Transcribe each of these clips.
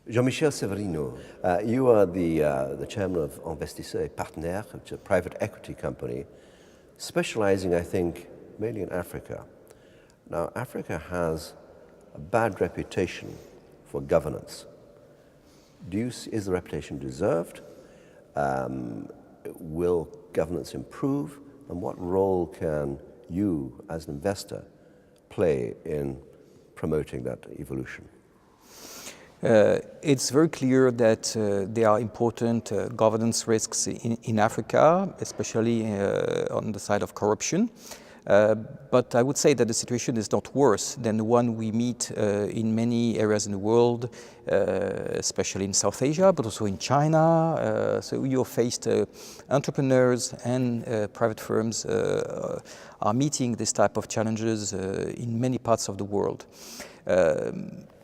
Jean-Michel SEVERINO, you are the chairman of Investisseurs, Partenaires, which is a private equity company specializing, I think, mainly in Africa. Now, Africa has a bad reputation for governance. Is the reputation deserved? Will governance improve? And what role can you, as an investor, play in promoting that evolution? It's very clear that there are important governance risks in Africa, especially on the side of corruption. But I would say that the situation is not worse than the one we meet in many areas in the world, especially in South Asia, but also in China. So you're faced entrepreneurs and private firms are meeting this type of challenges in many parts of the world.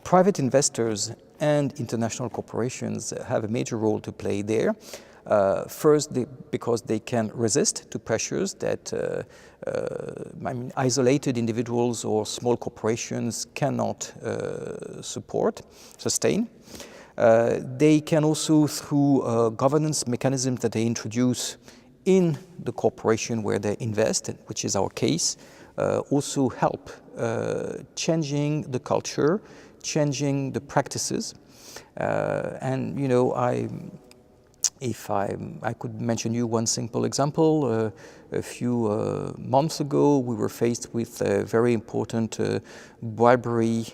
Private investors and international corporations have a major role to play there. First, because they can resist to pressures that isolated individuals or small corporations cannot sustain. They can also, through governance mechanisms that they introduce in the corporation where they invest, which is our case, also help changing the culture, changing the practices. And you know, if I could mention you one simple example. A few months ago, we were faced with very important bribery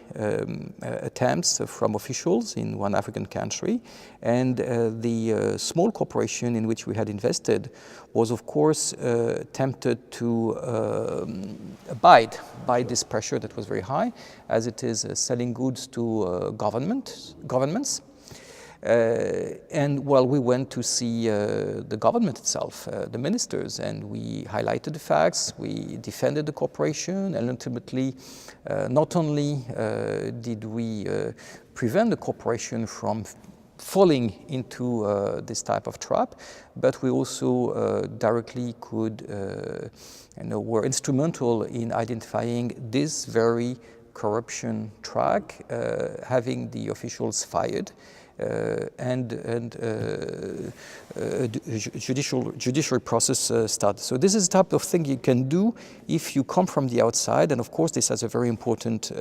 attempts from officials in one African country. And the small corporation in which we had invested was, of course, tempted to abide by this pressure that was very high, as it is selling goods to governments. And well, we went to see the government itself, the ministers, and we highlighted the facts, we defended the corporation, and ultimately, not only did we prevent the corporation from falling into this type of trap, but we also directly were instrumental in identifying this very corruption track, having the officials fired. And judicial process started. So this is the type of thing you can do if you come from the outside, and of course this has a very important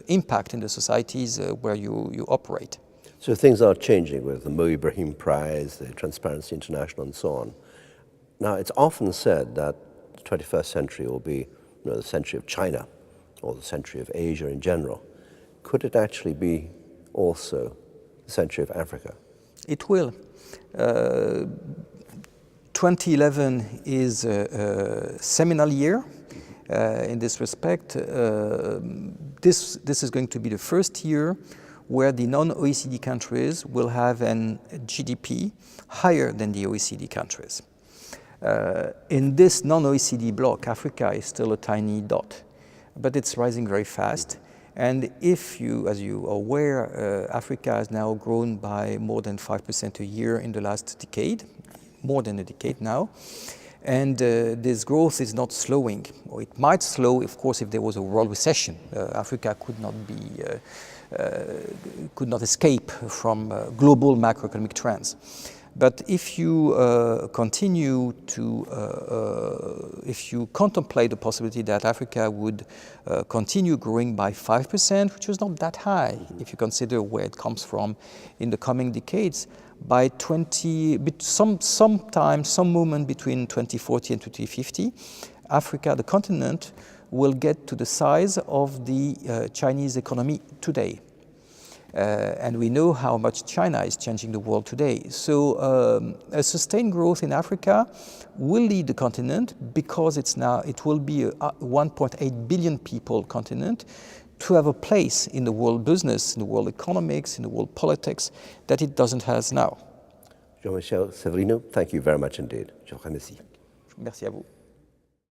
impact in the societies where you operate. So things are changing with the Mo Ibrahim Prize, the Transparency International, and so on. Now, it's often said that the 21st century will be the century of China, or the century of Asia in general. Could it actually be also century of Africa? It will. 2011 is a seminal year in this respect. This is going to be the first year where the non-OECD countries will have a GDP higher than the OECD countries. In this non-OECD bloc, Africa is still a tiny dot, but it's rising very fast. And if you, as you are aware, Africa has now grown by more than 5% a year in the last decade, more than a decade now. And this growth is not slowing, or it might slow, of course, if there was a world recession. Africa could not escape from global macroeconomic trends. But if you continue to, if you contemplate the possibility that Africa would continue growing by 5%, which is not that high if you consider where it comes from in the coming decades, by some moment between 2040 and 2050, Africa, the continent, will get to the size of the Chinese economy today. And we know how much China is changing the world today. So a sustained growth in Africa will lead the continent, because it will be a 1.8 billion people continent, to have a place in the world business, in the world economics, in the world politics, that it doesn't have now. Jean-Michel SEVERINO, thank you very much indeed. Je vous remercie. Merci à vous.